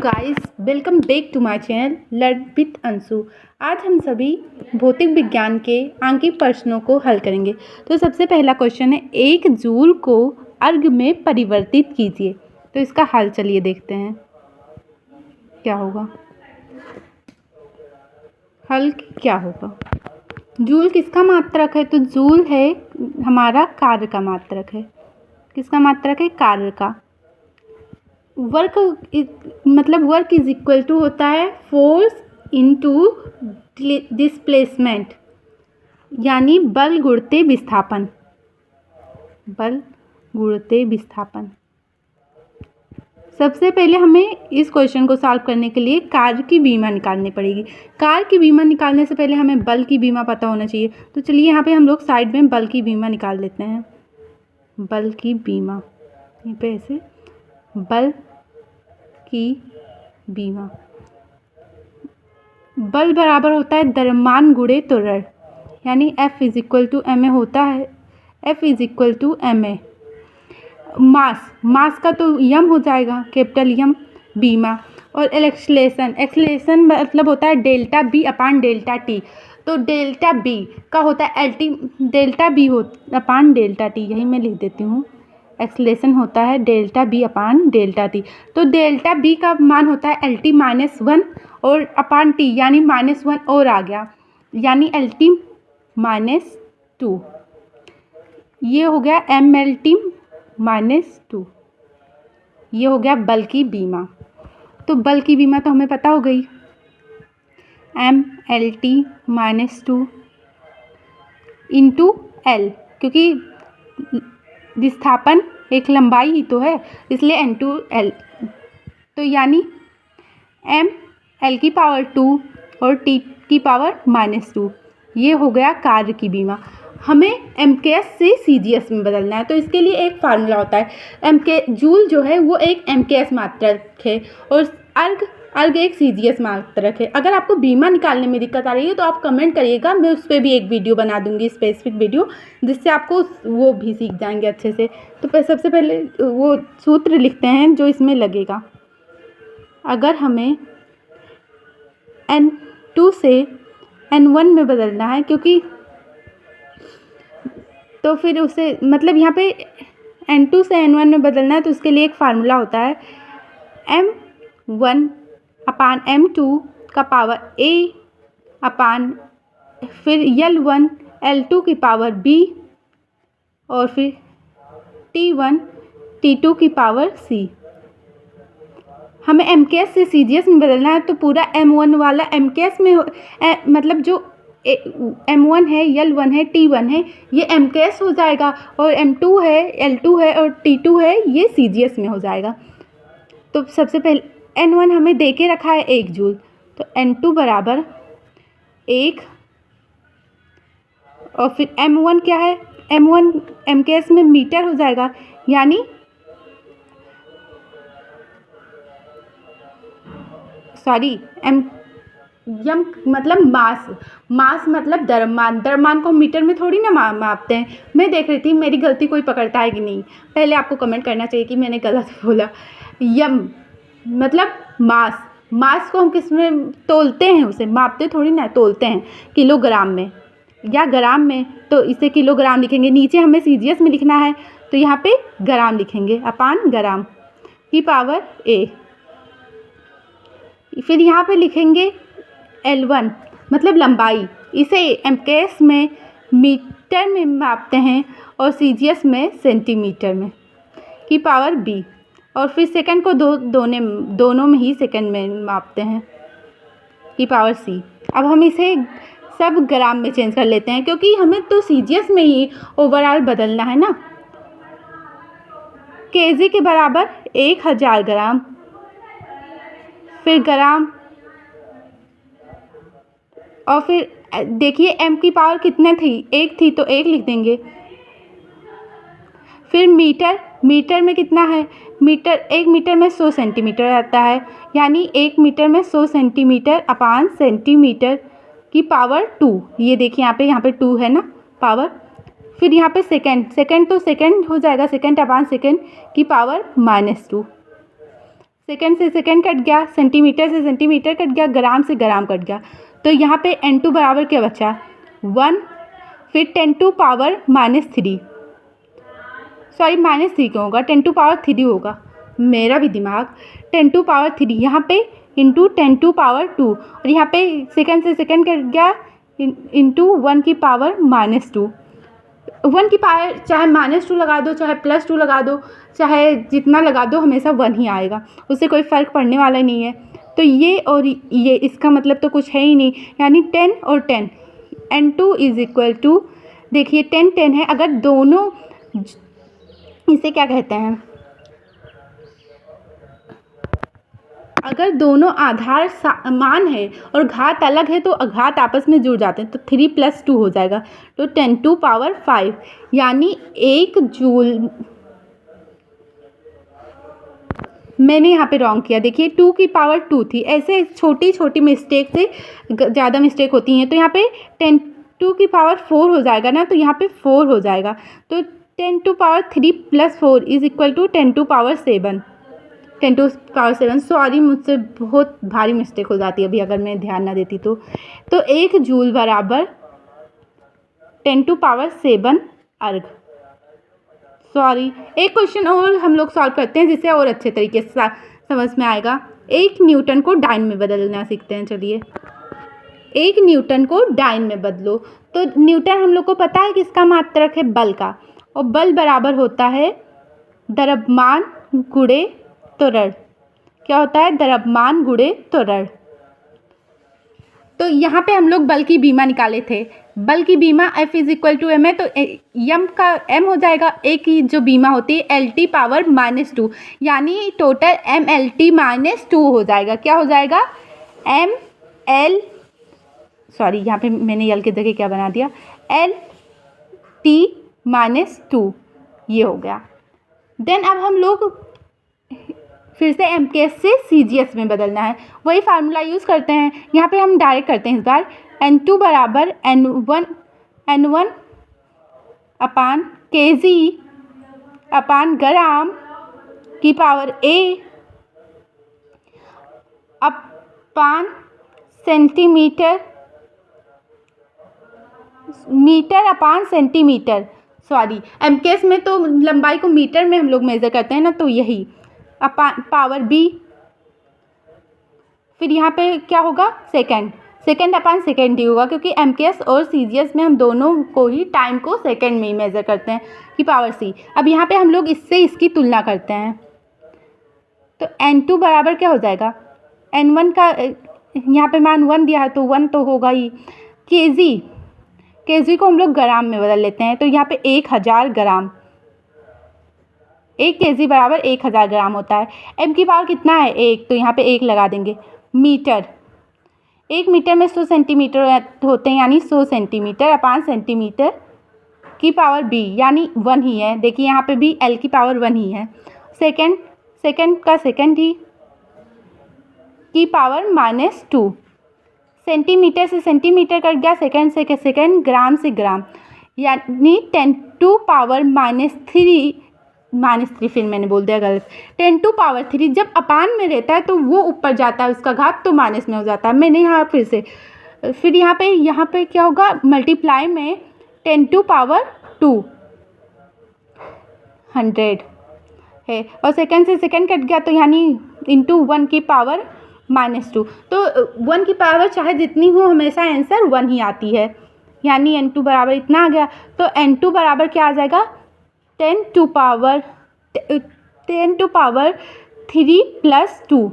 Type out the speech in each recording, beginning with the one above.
Guys, welcome back to my channel learn with Anshu. आज हम सभी भौतिक विज्ञान के आंकिक प्रश्नों को हल करेंगे। तो सबसे पहला क्वेश्चन है, 1 जूल को अर्घ में परिवर्तित कीजिए। तो इसका हल चलिए देखते हैं क्या होगा। हल क्या होगा? जूल किसका मात्रक है? तो जूल है हमारा कार्य का मात्रक है। किसका मात्रक है? कार्य का। वर्क मतलब वर्क इज इक्वल टू होता है फोर्स इनटू डिस्प्लेसमेंट, यानी बल गुणित विस्थापन। बल गुणित विस्थापन। सबसे पहले हमें इस क्वेश्चन को सॉल्व करने के लिए कार्य की बीमा निकालनी पड़ेगी। कार्य की बीमा निकालने से पहले हमें बल की बीमा पता होना चाहिए। तो चलिए यहाँ पे हम लोग साइड में बल की बीमा निकाल लेते हैं। बल की बीमा यहीं पे ऐसे, बल की बीमा। बल बराबर होता है द्रव्यमान गुणे त्वरण, यानी F is equal to ma होता है। F is equal to ma। Mass का तो यम हो जाएगा, कैपिटल यम। बीमा और एक्सेलरेशन मतलब होता है delta B upon delta T. तो डेल्टा बी का होता है एल टी, डेल्टा बी हो अपान डेल्टा टी, यही मैं लिख देती हूँ। एक्सेलरेशन होता है delta B upon delta T. तो डेल्टा बी का मान होता है एल टी -1 और अपान टी, यानी -1 और आ गया, यानी एल टी -2। ये हो गया एम एल टी -2। ये हो गया बल की बीमा। तो बल की बीमा तो हमें पता हो गई, M L T -2 into L, क्योंकि विस्थापन एक लंबाई ही तो है, इसलिए एन टू एल। तो यानी एम एल की पावर 2 और टी की पावर -2। ये हो गया कार्य की बीमा। हमें एमकेएस से सीजीएस में बदलना है। तो इसके लिए एक फार्मूला होता है। जूल जो है वो एक एमकेएस मात्रक है और अर्घ एक सीजीएस मात्रक है। अगर आपको बीमा निकालने में दिक्कत आ रही है तो आप कमेंट करिएगा, मैं उस पर भी एक वीडियो बना दूंगी, स्पेसिफिक वीडियो, जिससे आपको वो भी सीख जाएंगे अच्छे से। तो सबसे पहले वो सूत्र लिखते हैं जो इसमें लगेगा। अगर हमें N2 से N1 में बदलना है, क्योंकि तो फिर उसे मतलब यहाँ पे N2 से N1 में बदलना है, तो उसके लिए एक फार्मूला होता है M1 अपान M2 का पावर A अपान फिर L1 L2 की पावर B और फिर T1 T2 की पावर C। हमें एमकेएस से सीजीएस में बदलना है, तो पूरा M1 वाला एमकेएस में मतलब जो M1 है, L1 है, T1 है, ये एमकेएस हो जाएगा, और M2 है, L2 है और T2 है, ये सीजीएस में हो जाएगा। तो सबसे पहले N1 हमें दे के रखा है 1 जूल, तो N2 बराबर 1 और फिर M1 क्या है? M1 एमकेएस में मीटर हो जाएगा, यानी यम मतलब मास मतलब द्रव्यमान को मीटर में थोड़ी ना मापते हैं। मैं देख रही थी मेरी गलती कोई पकड़ता है कि नहीं, पहले आपको कमेंट करना चाहिए कि मैंने गलत बोला। यम मतलब मास को हम किस में तोलते हैं, उसे मापते थोड़ी ना, तोलते हैं किलोग्राम में या ग्राम में। तो इसे किलोग्राम लिखेंगे। नीचे हमें सीजीएस में लिखना है, तो यहाँ पे ग्राम लिखेंगे अपान ग्राम की पावर A। फिर यहाँ पे लिखेंगे L1 मतलब लंबाई, इसे एमकेएस में मीटर में मापते हैं और सीजीएस में सेंटीमीटर में की पावर B, और फिर सेकंड को दोनों में ही सेकंड में मापते हैं की पावर C। अब हम इसे सब ग्राम में चेंज कर लेते हैं, क्योंकि हमें तो सीजीएस में ही ओवरऑल बदलना है ना। केजी के बराबर 1000 ग्राम, फिर ग्राम, और फिर देखिए m की पावर कितने थी? 1 थी, तो 1 लिख देंगे। फिर मीटर में कितना है? 1 मीटर में 100 सेंटीमीटर आता है, यानी 1 मीटर में 100 सेंटीमीटर अपान सेंटीमीटर की पावर 2। ये देखिए यहाँ पे 2 है ना पावर। फिर यहाँ पे सेकंड तो सेकंड हो जाएगा, सेकंड अपान सेकंड की पावर -2। सेकंड से सेकंड कट गया, सेंटीमीटर से सेंटीमीटर कट गया, ग्राम से ग्राम कट गया। तो यहाँ पे n2 बराबर क्या बचा 1, फिर 10 पावर -3, सॉरी -3 क्यों होगा, 10 पावर 3 होगा, मेरा भी दिमाग। 10 पावर 3 यहाँ पे इंटू 10 पावर 2, और यहाँ पे सेकंड से सेकंड कट गया इंटू 1 की पावर -2। 1 की पावर चाहे -2 लगा दो, चाहे +2 लगा दो, चाहे जितना लगा दो, हमेशा 1 ही आएगा, उससे कोई फ़र्क पड़ने वाला नहीं है। तो ये और ये इसका मतलब तो कुछ है ही नहीं, यानी 10 और 10, n2 इज़ इक्वल टू, देखिए 10 10 है, अगर दोनों, इसे क्या कहते हैं, अगर दोनों आधार समान है और घात अलग है तो घात आपस में जुड़ जाते हैं, तो 3 + 2 हो जाएगा, तो 10 पावर 5, यानी 1 जूल। मैंने यहाँ पे रॉन्ग किया, देखिए 2 की पावर 2 थी, ऐसे छोटी छोटी मिस्टेक से ज़्यादा मिस्टेक होती हैं। तो यहाँ पे 10 की पावर 4 हो जाएगा ना, तो यहाँ पे 4 हो जाएगा, तो 10 power 3 + 4 is equal to 10 power 7, 10 power 7। Sorry, मुझसे बहुत भारी मिस्टेक हो जाती है अभी, अगर मैं ध्यान ना देती तो 1 जूल बराबर 10 पावर 7 अर्ग। सॉरी, एक क्वेश्चन और हम लोग सॉल्व करते हैं जिससे और अच्छे तरीके से समझ में आएगा। 1 न्यूटन को डाइन में बदलना सीखते हैं। चलिए, 1 न्यूटन को डाइन में बदलो। तो न्यूटन हम लोग को पता है किसका मात्रक है, बल का, और बल बराबर होता है द्रव्यमान गुणे त्वरण। क्या होता है, द्रव्यमान गुणे त्वरण। तो यहाँ पे हम लोग बल की बीमा निकाले थे, बल की बीमा F is equal to m है, तो m का m हो जाएगा, a की जो बीमा होती है LT पावर -2, यानी टोटल MLT -2 हो जाएगा। क्या हो जाएगा, ML, सॉरी यहाँ पे मैंने L की जगह क्या बना दिया, LT -2, ये हो गया। देन अब हम लोग फिर से MKS से CGS में बदलना है, वही फार्मूला यूज़ करते हैं। यहाँ पे हम डायरेक्ट करते हैं इस बार, N2 बराबर N1 अपान kg अपान ग्राम की power A upon centimetre, metre upon centimetre. Sorry, MKS में तो लंबाई को मीटर में हम लोग मेज़र करते हैं ना, तो यही अपान पावर B, फिर यहाँ पे क्या होगा, सेकंड अपान सेकंड ही होगा, क्योंकि MKS और CGS में हम दोनों को ही टाइम को सेकंड में ही मेज़र करते हैं, की पावर C। अब यहाँ पे हम लोग इससे इसकी तुलना करते हैं, तो N2 बराबर क्या हो जाएगा, N1 का यहाँ पे मान 1 दिया है तो 1 तो होगा ही, kg को हम लोग ग्राम में बदल लेते हैं, तो यहाँ पे 1000 ग्राम, 1 kg बराबर 1000 ग्राम होता है। m की पावर कितना है, 1, तो यहाँ पे 1 लगा देंगे। मीटर, 1 मीटर में 100 सेंटीमीटर होते हैं, यानी 100 सेंटीमीटर अपान सेंटीमीटर की पावर B, यानी 1 ही है। देखिए यहाँ पे भी L की पावर 1 ही है। सेकंड का सेकंड ही की पावर -2, सेंटीमीटर से सेंटीमीटर कट गया, सेकंड से सेकंड, ग्राम से ग्राम, यानी 10 पावर -3, फिर मैंने बोल दिया गलत, 10 पावर 3 जब अपान में रहता है तो वो ऊपर जाता है, उसका घात तो माइनस में हो जाता है। मैंने यहाँ फिर यहाँ पे क्या होगा, मल्टीप्लाई में 10 पावर 2 100 है, और सेकंड से सेकंड कट गया, तो यानी इंटू 1 की पावर -2। तो 1 की पावर चाहे जितनी हो, हमेशा आंसर 1 ही आती है, यानी N2 बराबर इतना आ गया। तो N2 बराबर क्या आ जाएगा, 10 पावर 3 + 2।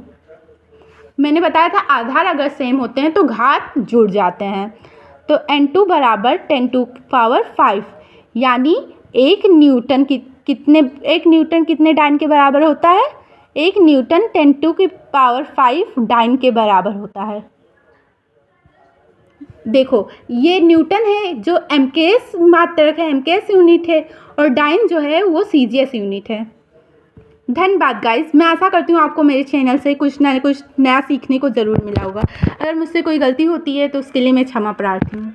मैंने बताया था आधार अगर सेम होते हैं तो घात जुड़ जाते हैं। तो N2 बराबर 10 पावर 5, यानी 1 न्यूटन कितने डाइन के बराबर होता है, 1 न्यूटन 10 पावर 5 डाइन के बराबर होता है। देखो ये न्यूटन है जो MKS मात्रक है, MKS यूनिट है, और डाइन जो है वो CGS यूनिट है। धन्यवाद गाइस, मैं आशा करती हूँ आपको मेरे चैनल से कुछ नया सीखने को ज़रूर मिला होगा। अगर मुझसे कोई गलती होती है तो उसके लिए मैं क्षमा प्रार्थी हूँ।